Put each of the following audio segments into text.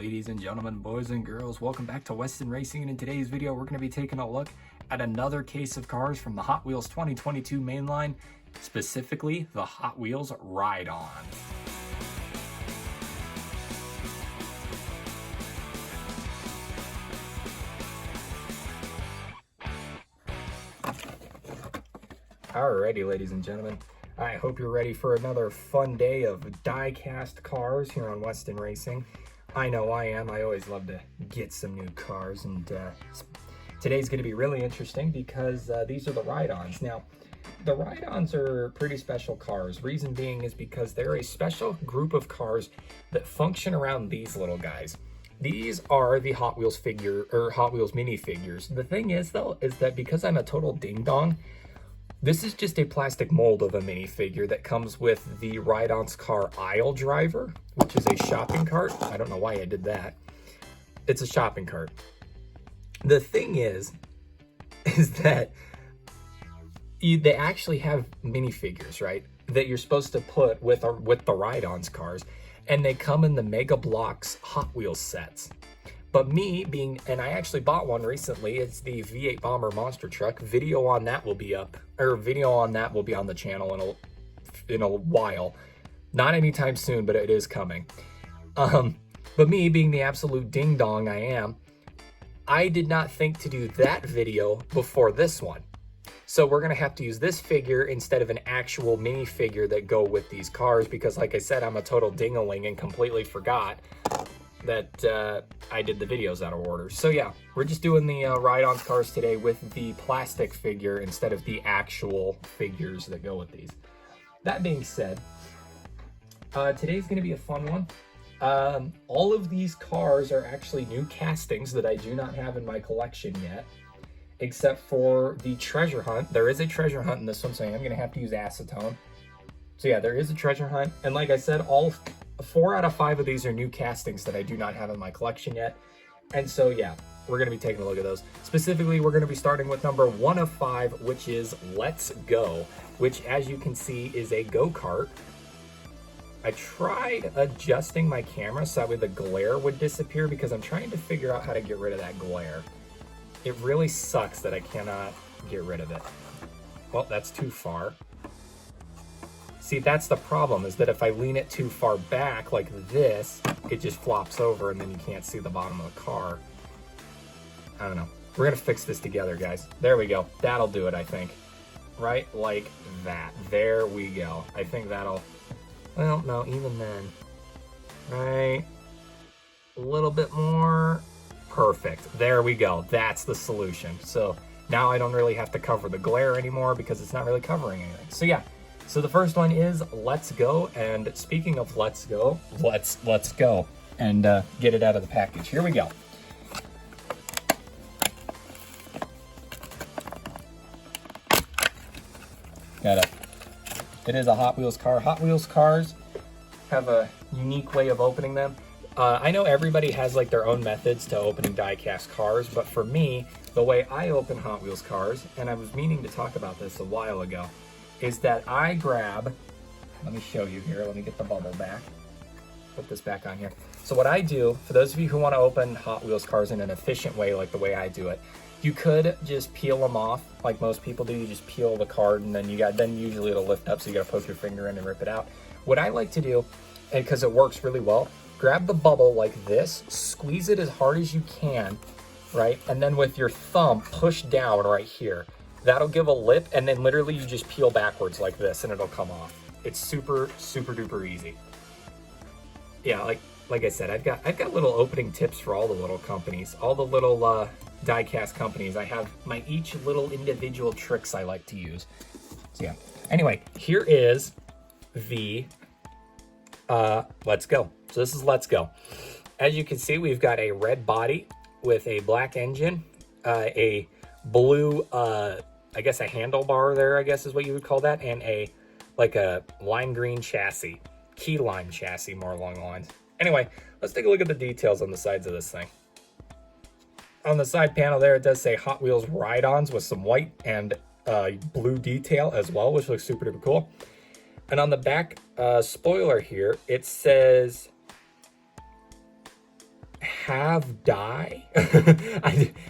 Ladies and gentlemen, boys and girls, welcome back to Weston Racing, and in today's video we're going to be taking a look at another case of cars from the Hot Wheels 2022 mainline, specifically the Hot Wheels Ride-Ons. Alrighty, ladies and gentlemen, I hope you're ready for another fun day of die-cast cars here on Weston Racing. I know I am. I always love to get some new cars, and today's going to be really interesting because these are the Ride-Ons. Now, the Ride-Ons are pretty special cars. Reason being is because they're a special group of cars that function around these little guys. These are the Hot Wheels figure or Hot Wheels minifigures. The thing is, though, is that because I'm a total ding-dong, this is just a plastic mold of a minifigure that comes with the Ride-Ons car aisle driver, which is a shopping cart. I don't know why I did that. It's a shopping cart. The thing is that they actually have minifigures, right? That you're supposed to put with the Ride-Ons cars, and they come in the Mega Bloks Hot Wheels sets. But me being, and I actually bought one recently, it's the V8 Bomber monster truck. Video on that will be up, or video on that will be on the channel in a while. Not anytime soon, but it is coming. But me being the absolute ding dong I am, I did not think to do that video before this one. So we're gonna have to use this figure instead of an actual minifigure that go with these cars, because like I said, I'm a total ding-a-ling and completely forgot that I did the videos out of order. So yeah, we're just doing the Ride-Ons cars today with the plastic figure instead of the actual figures that go with these. That being said, today's gonna be a fun one. All of these cars are actually new castings that I do not have in my collection yet, except for the treasure hunt. There is a treasure hunt in this one, so I am gonna have to use acetone. So yeah, there is a treasure hunt, and like I said, all 4 out of 5 of these are new castings that I do not have in my collection yet. And so yeah, we're going to be taking a look at those. Specifically, we're going to be starting with number 1 of 5, which is Let's Go, which as you can see is a go-kart. I tried adjusting my camera so that way the glare would disappear, because I'm trying to figure out how to get rid of that glare. It really sucks that I cannot get rid of it. Well, that's too far. See, that's the problem, is that if I lean it too far back like this, it just flops over and then you can't see the bottom of the car. I don't know. We're gonna fix this together, guys. There we go. That'll do it, I think. Right like that. There we go. I think that'll, well, no, even then. Right. A little bit more. Perfect. There we go. That's the solution. So now I don't really have to cover the glare anymore because it's not really covering anything. So yeah. So the first one is Let's Go, and speaking of Let's Go, let's go and get it out of the package. Here we go. It is a Hot Wheels car. Hot Wheels cars have a unique way of opening them. I know everybody has like their own methods to opening die-cast cars, but for me, the way I open Hot Wheels cars, and I was meaning to talk about this a while ago, is that I grab, let me show you here, let me get the bubble back, put this back on here. So what I do, for those of you who want to open Hot Wheels cars in an efficient way, like the way I do it, you could just peel them off, like most people do. You just peel the card, and then then usually it'll lift up, so you gotta poke your finger in and rip it out. What I like to do, and because it works really well, grab the bubble like this, squeeze it as hard as you can, right? And then with your thumb, push down right here. That'll give a lip, and then literally you just peel backwards like this and it'll come off. It's super, super duper easy. Yeah, like I said, I've got little opening tips for all the little companies, all the little die-cast companies. I have my each little individual tricks I like to use. So yeah. Anyway, here is the Let's Go. So this is Let's Go. As you can see, we've got a red body with a black engine, a blue I guess a handlebar there, I guess is what you would call that, and like a lime green chassis, key lime chassis, more along the lines. Anyway, let's take a look at the details on the sides of this thing. On the side panel there, it does say Hot Wheels Ride-Ons with some white and blue detail as well, which looks super duper cool. And on the back spoiler here, it says Have Die.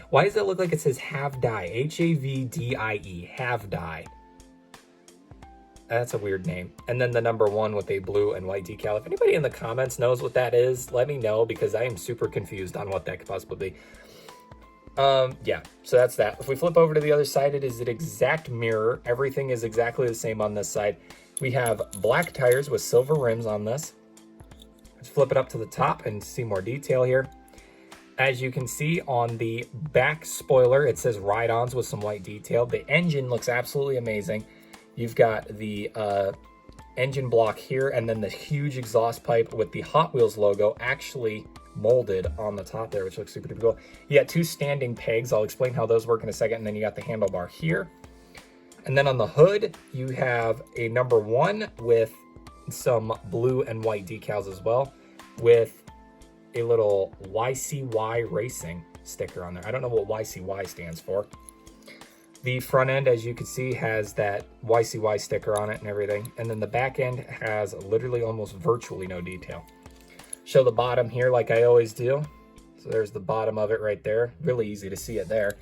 Why does that look like it says Have Die? Havdie. Have Die. That's a weird name. And then the number 1 with a blue and white decal. If anybody in the comments knows what that is, let me know, because I am super confused on what that could possibly be. Yeah, so that's that. If we flip over to the other side, it is an exact mirror. Everything is exactly the same on this side. We have black tires with silver rims on this. Let's flip it up to the top and see more detail here. As you can see on the back spoiler, it says Ride-Ons with some white detail. The engine looks absolutely amazing. You've got the engine block here, and then the huge exhaust pipe with the Hot Wheels logo actually molded on the top there, which looks super duper cool. You got 2 standing pegs. I'll explain how those work in a second. And then you got the handlebar here. And then on the hood, you have a number 1 with some blue and white decals as well, with a little YCY Racing sticker on there. I don't know what YCY stands for. The front end, as you can see, has that YCY sticker on it and everything. And then the back end has literally almost virtually no detail. Show the bottom here like I always do. So there's the bottom of it right there. Really easy to see it there.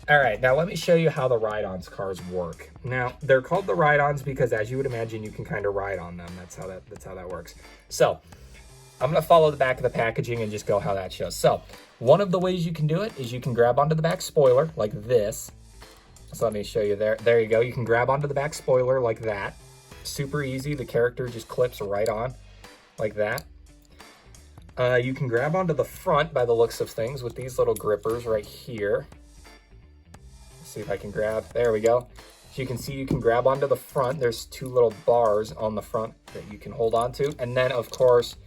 All right, now let me show you how the Ride-Ons cars work. Now, they're called the Ride-Ons because, as you would imagine, you can kind of ride on them. That's how that works. So I'm going to follow the back of the packaging and just go how that shows. So one of the ways you can do it is you can grab onto the back spoiler like this. So let me show you there. There you go. You can grab onto the back spoiler like that. Super easy. The character just clips right on like that. You can grab onto the front by the looks of things with these little grippers right here. Let's see if I can grab. There we go. As you can see, you can grab onto the front. There's 2 little bars on the front that you can hold on to. And then, of course,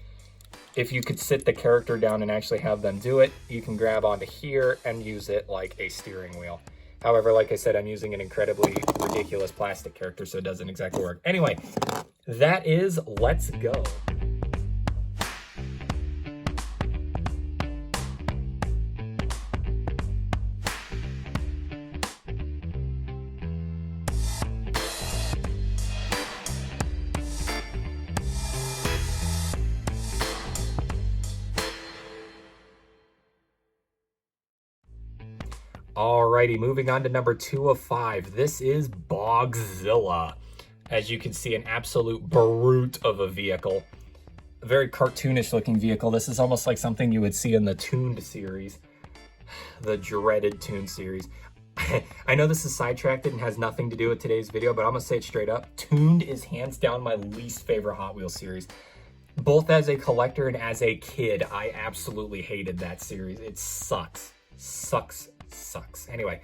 if you could sit the character down and actually have them do it, you can grab onto here and use it like a steering wheel. However, like I said, I'm using an incredibly ridiculous plastic character, so it doesn't exactly work. Anyway, that is Let's Go. Alrighty, moving on to number 2 of 5. This is Bogzilla. As you can see, an absolute brute of a vehicle. A very cartoonish looking vehicle. This is almost like something you would see in the Tooned series. The dreaded Tooned series. I know this is sidetracked and has nothing to do with today's video, but I'm going to say it straight up. Tooned is hands down my least favorite Hot Wheels series. Both as a collector and as a kid, I absolutely hated that series. It sucks. Sucks. Anyway,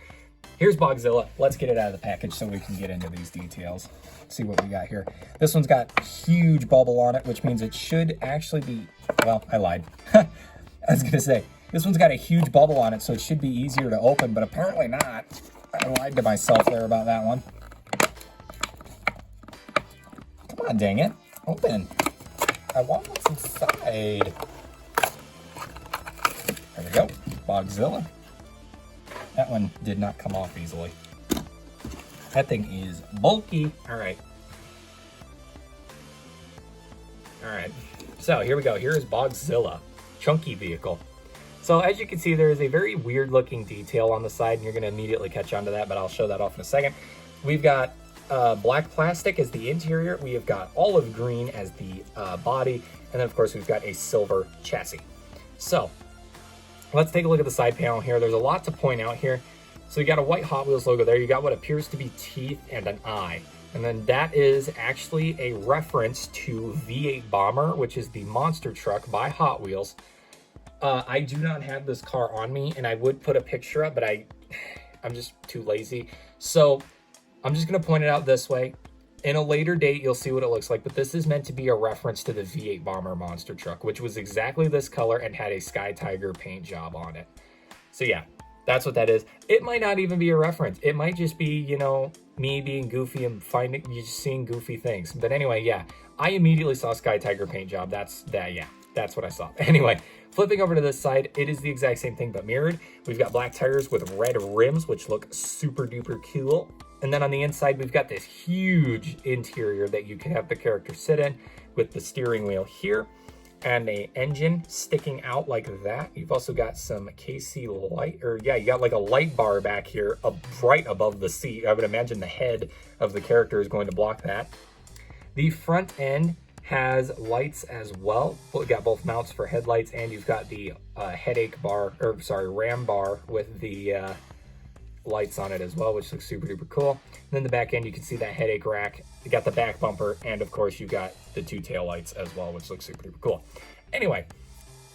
here's Bogzilla. Let's get it out of the package so we can get into these details. See what we got here. This one's got huge bubble on it, which means it should actually be, well, I lied. I was gonna say, this one's got a huge bubble on it, so it should be easier to open, but apparently not. I lied to myself there about that one. Come on, dang it. Open. I want what's inside. There we go. Bogzilla. That one did not come off easily. That thing is bulky. All right. So here we go. Here is Bogzilla. Chunky vehicle. So as you can see, there is a very weird looking detail on the side, and you're going to immediately catch on to that, but I'll show that off in a second. We've got black plastic as the interior. We have got olive green as the body. And then, of course, we've got a silver chassis. So let's take a look at the side panel here. There's a lot to point out here. So you got a white Hot Wheels logo there. You got what appears to be teeth and an eye. And then that is actually a reference to V8 Bomber, which is the monster truck by Hot Wheels. I do not have this car on me, and I would put a picture up, but I'm just too lazy. So I'm just going to point it out this way. In a later date, you'll see what it looks like, but this is meant to be a reference to the V8 Bomber monster truck, which was exactly this color and had a Sky Tiger paint job on it. So yeah, that's what that is. It might not even be a reference. It might just be, you know, me being goofy and you just seeing goofy things. But anyway, yeah, I immediately saw Sky Tiger paint job. That's what I saw. Anyway, flipping over to this side, it is the exact same thing but mirrored. We've got black tires with red rims, which look super duper cool. And then on the inside, we've got this huge interior that you can have the character sit in with the steering wheel here. and a engine sticking out like that. You've also got some KC light, or yeah, you got like a light bar back here right above the seat. I would imagine the head of the character is going to block that. The front end has lights as well. You got both mounts for headlights, and you've got the ram bar with the lights on it as well, which looks super duper cool. And then the back end, you can see that headache rack. You got the back bumper, and of course you got the 2 tail lights as well, which looks super duper cool. Anyway,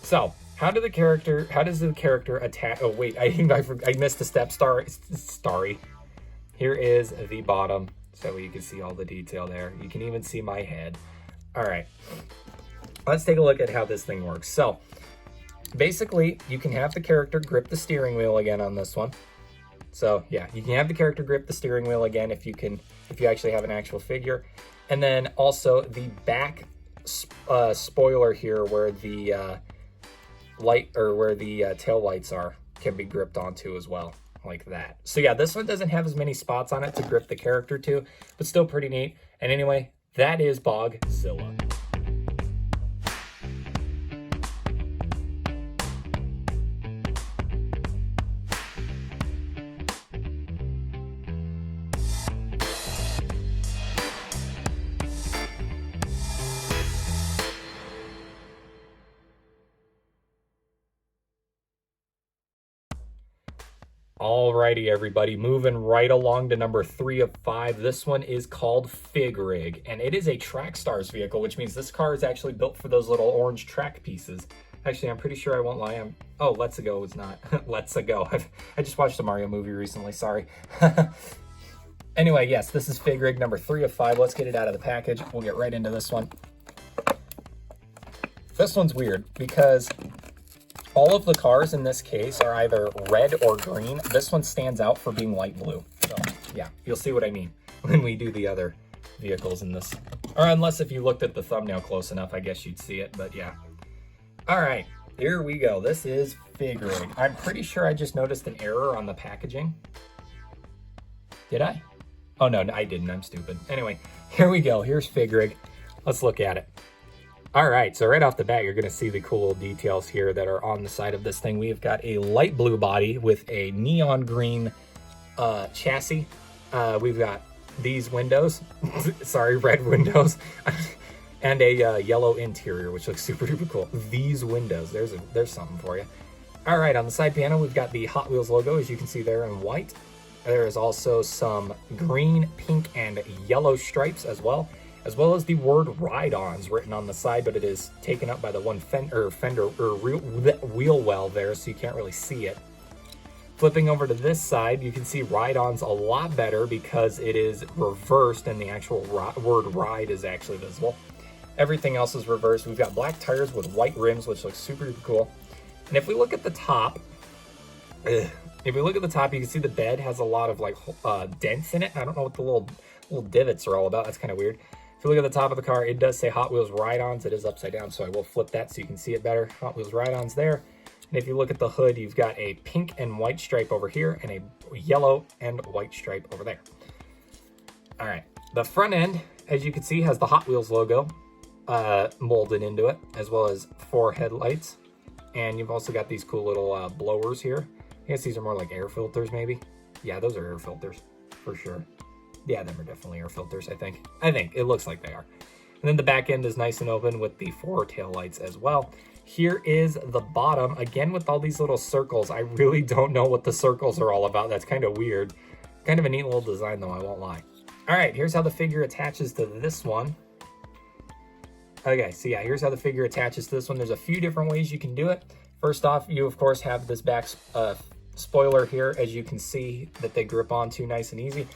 so how does the character attach? Oh wait, I missed a step. Starry. Here is the bottom, so you can see all the detail there. You can even see my head. All right, let's take a look at how this thing works. So basically, you can have the character grip the steering wheel again on this one. So yeah, you can have the character grip the steering wheel again if you actually have an actual figure. And then also the back spoiler here where the tail lights are can be gripped onto as well, like that. So yeah, this one doesn't have as many spots on it to grip the character to, but still pretty neat. And anyway, that is Bogzilla. Alrighty, everybody, moving right along to number 3 of 5. This one is called Fig Rig, and it is a Track Stars vehicle, which means this car is actually built for those little orange track pieces. Actually, I'm pretty sure I won't lie. Oh, Let's Go is not. Let's Go. I just watched a Mario movie recently. Sorry. Anyway, yes, this is Fig Rig number 3 of 5. Let's get it out of the package. We'll get right into this one. This one's weird because all of the cars in this case are either red or green. This one stands out for being light blue. So yeah, you'll see what I mean when we do the other vehicles in this. Or unless if you looked at the thumbnail close enough, I guess you'd see it, but yeah. All right, here we go. This is Fig Rig. I'm pretty sure I just noticed an error on the packaging. Did I? Oh no, I didn't, I'm stupid. Anyway, here we go. Here's Fig Rig. Let's look at it. All right, so right off the bat, you're gonna see the cool details here that are on the side of this thing. We've got a light blue body with a neon green chassis. We've got these windows, sorry, red windows, and a yellow interior, which looks super duper cool. These windows, there's something for you. All right, on the side panel, we've got the Hot Wheels logo, as you can see there in white. There is also some green, pink, and yellow stripes as well as the word Ride-Ons written on the side, but it is taken up by the one wheel well there, so you can't really see it. Flipping over to this side, you can see Ride-Ons a lot better because it is reversed and the actual word ride is actually visible. Everything else is reversed. We've got black tires with white rims, which looks super cool. And if we look at the top, you can see the bed has a lot of like dents in it. I don't know what the little divots are all about. That's kind of weird. If you look at the top of the car, it does say Hot Wheels Ride-Ons. It is upside down, so I will flip that so you can see it better. Hot Wheels Ride-Ons there. And if you look at the hood, you've got a pink and white stripe over here and a yellow and white stripe over there. All right. The front end, as you can see, has the Hot Wheels logo molded into it, as well as 4 headlights. And you've also got these cool little blowers here. I guess these are more like air filters, maybe. Yeah, those are air filters for sure. Yeah, them are definitely air filters, I think. It looks like they are. And then the back end is nice and open with the 4 tail lights as well. Here is the bottom, again with all these little circles. I really don't know what the circles are all about. That's kind of weird. Kind of a neat little design though, I won't lie. All right, here's how the figure attaches to this one. Okay, so yeah, here's how the figure attaches to this one. There's a few different ways you can do it. First off, you of course have this back spoiler here, as you can see, that they grip onto nice and easy.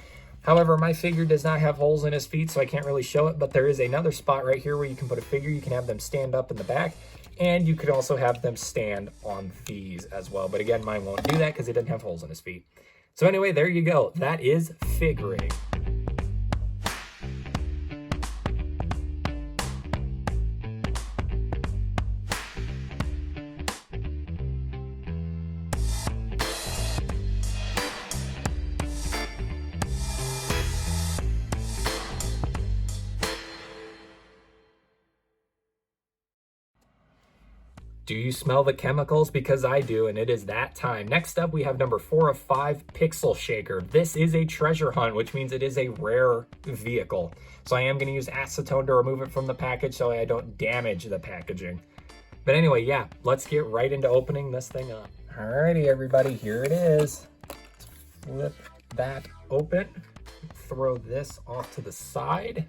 However, my figure does not have holes in his feet, so I can't really show it, but there is another spot right here where you can put a figure. You can have them stand up in the back, and you could also have them stand on these as well. But again, mine won't do that because it doesn't have holes in his feet. So anyway, there you go. That is Fig Rig. Do you smell the chemicals? Because I do, and it is that time. Next up, we have number 4 of 5, Pixel Shaker. This is a treasure hunt, which means it is a rare vehicle. So I am going to use acetone to remove it from the package so I don't damage the packaging. But anyway, yeah, let's get right into opening this thing up. Alrighty, everybody, here it is. Flip that open. Throw this off to the side.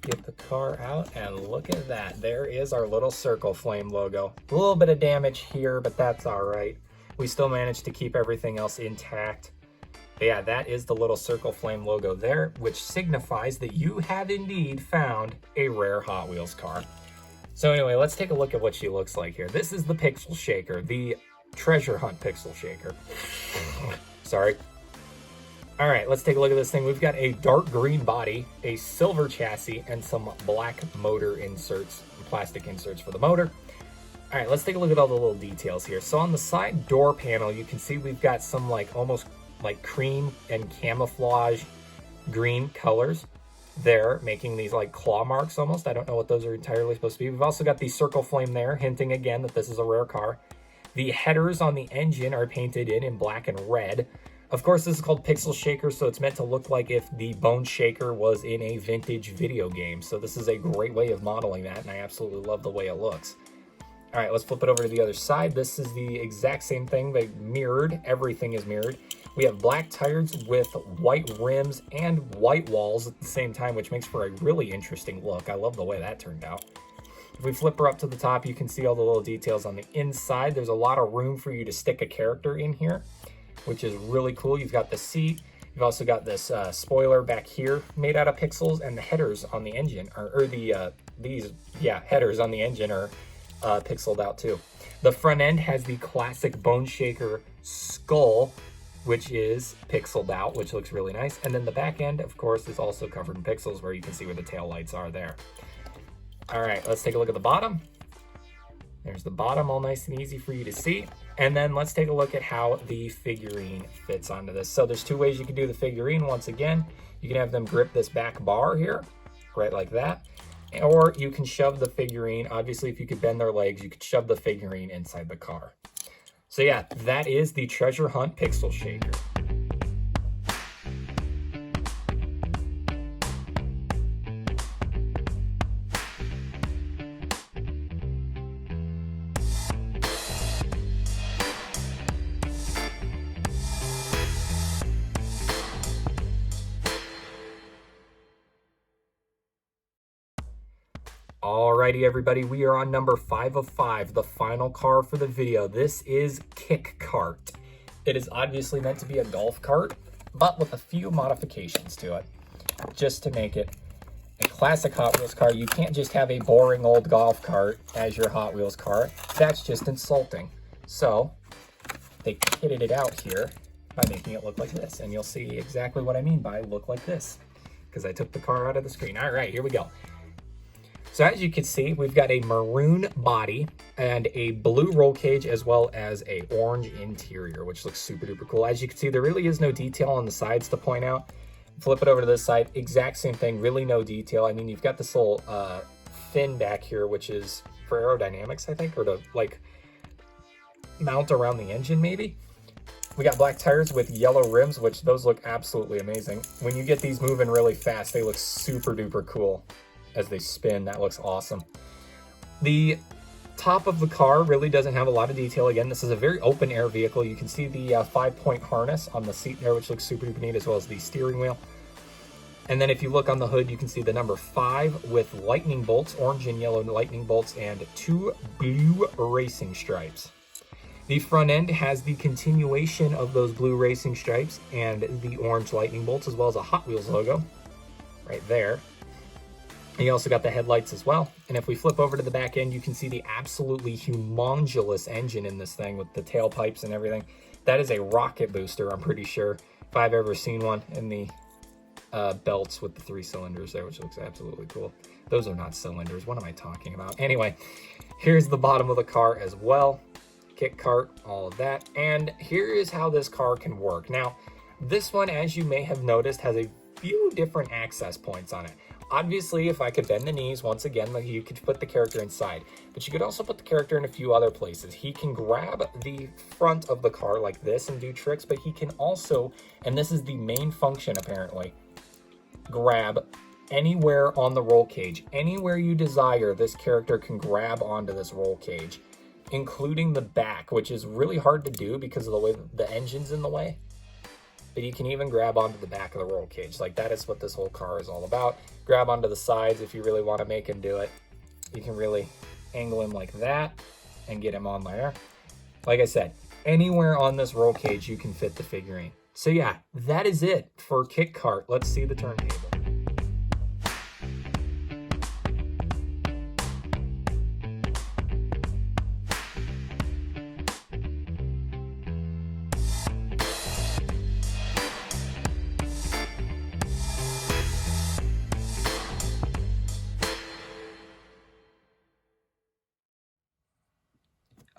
Get the car out, and look at that. There is our little circle flame logo. A little bit of damage here, but that's all right. We still managed to keep everything else intact. But yeah, that is the little circle flame logo there, which signifies that you have indeed found a rare Hot Wheels car. So anyway, let's take a look at what she looks like here. This is the Pixel Shaker, the treasure hunt Pixel Shaker. Sorry. All right, let's take a look at this thing. We've got a dark green body, a silver chassis, and some black motor inserts, plastic inserts for the motor. All right, let's take a look at all the little details here. So on the side door panel, you can see we've got some almost like cream and camouflage green colors there, making these like claw marks almost. I don't know what those are entirely supposed to be. We've also got the circle flame there, hinting again that this is a rare car. The headers on the engine are painted in black and red. Of course, this is called Pixel Shaker, so it's meant to look like if the Bone Shaker was in a vintage video game. So this is a great way of modeling that, and I absolutely love the way it looks. All right, let's flip it over to the other side. This is the exact same thing. They mirrored. Everything is mirrored. We have black tires with white rims and white walls at the same time, which makes for a really interesting look. I love the way that turned out. If we flip her up to the top, you can see all the little details on the inside. There's a lot of room for you to stick a character in here, which is really cool. You've got the seat. You've also got this spoiler back here made out of pixels, and the headers on the engine headers on the engine are pixeled out too. The front end has the classic Bone Shaker skull, which is pixeled out, which looks really nice. And then the back end, of course, is also covered in pixels, where you can see where the tail lights are there. All right, let's take a look at the bottom. There's the bottom, all nice and easy for you to see. And then let's take a look at how the figurine fits onto this. So there's 2 ways you can do the figurine. Once again, you can have them grip this back bar here, right like that. Or you can shove the figurine. Obviously, if you could bend their legs, you could shove the figurine inside the car. So yeah, that is the Treasure Hunt Pixel Shaker. Alrighty, everybody, we are on number 5 of 5, the final car for the video. This is Kick Kart. It is obviously meant to be a golf cart, but with a few modifications to it, just to make it a classic Hot Wheels car. You can't just have a boring old golf cart as your Hot Wheels car. That's just insulting. So they kitted it out here by making it look like this, and you'll see exactly what I mean by look like this, because I took the car out of the screen. All right, here we go. So as you can see, we've got a maroon body and a blue roll cage, as well as a orange interior, which looks super duper cool. As you can see, there really is no detail on the sides to point out. Flip it over to this side, exact same thing, really no detail. I mean, you've got this little fin back here, which is for aerodynamics, I think, or to like mount around the engine maybe. We got black tires with yellow rims, which those look absolutely amazing. When you get these moving really fast, they look super duper cool. As they spin, that looks awesome. The top of the car really doesn't have a lot of detail. Again, this is a very open air vehicle. You can see the 5-point harness on the seat there, which looks super duper neat, as well as the steering wheel. And then if you look on the hood, you can see the number 5 with lightning bolts, orange and yellow lightning bolts, and 2 blue racing stripes. The front end has the continuation of those blue racing stripes and the orange lightning bolts, as well as a Hot Wheels logo right there. And you also got the headlights as well. And if we flip over to the back end, you can see the absolutely humongous engine in this thing with the tailpipes and everything. That is a rocket booster, I'm pretty sure, if I've ever seen one, in the belts with the 3 cylinders there, which looks absolutely cool. Those are not cylinders. What am I talking about? Anyway, here's the bottom of the car as well. Kick kart, all of that. And here is how this car can work. Now, this one, as you may have noticed, has a few different access points on it. Obviously, if I could bend the knees, once again, like, you could put the character inside, but you could also put the character in a few other places. He can grab the front of the car like this and do tricks, but he can also, and this is the main function apparently, grab anywhere on the roll cage. Anywhere you desire, this character can grab onto this roll cage, including the back, which is really hard to do because of the way the engine's in the way. But you can even grab onto the back of the roll cage. Like, that is what this whole car is all about. Grab onto the sides if you really want to make him do it. You can really angle him like that and get him on there. Like I said, anywhere on this roll cage you can fit the figurine. So yeah, that is it for Kit Kart. Let's see the turntable.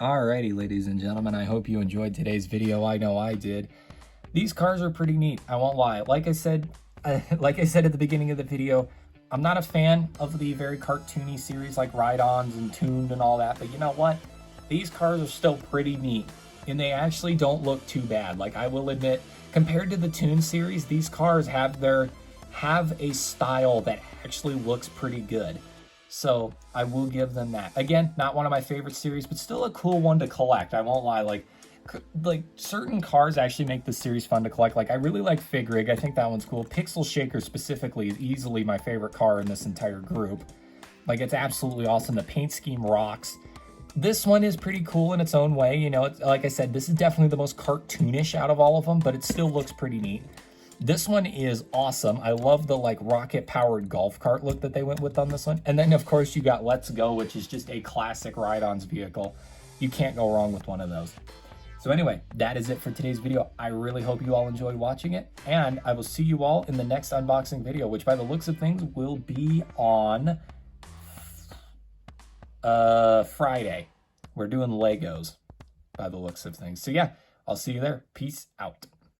Alrighty, ladies and gentlemen, I hope you enjoyed today's video. I know I did. These cars are pretty neat, I won't lie. Like I said at the beginning of the video, I'm not a fan of the very cartoony series like Ride-Ons and Tuned and all that, but you know what? These cars are still pretty neat, and they actually don't look too bad. Like, I will admit, compared to the Tuned series, these cars have a style that actually looks pretty good. So I will give them that. Again, not one of my favorite series, but still a cool one to collect. I won't lie. Like certain cars actually make this series fun to collect. Like, I really like Fig Rig. I think that one's cool. Pixel Shaker specifically is easily my favorite car in this entire group. Like, it's absolutely awesome. The paint scheme rocks. This one is pretty cool in its own way. You know, it's, like I said, this is definitely the most cartoonish out of all of them, but it still looks pretty neat. This one is awesome. I love the like rocket-powered golf cart look that they went with on this one. And then, of course, you got Let's Go, which is just a classic Ride-Ons vehicle. You can't go wrong with one of those. So anyway, that is it for today's video. I really hope you all enjoyed watching it, and I will see you all in the next unboxing video, which by the looks of things will be on Friday. We're doing Legos by the looks of things. So yeah, I'll see you there. Peace out.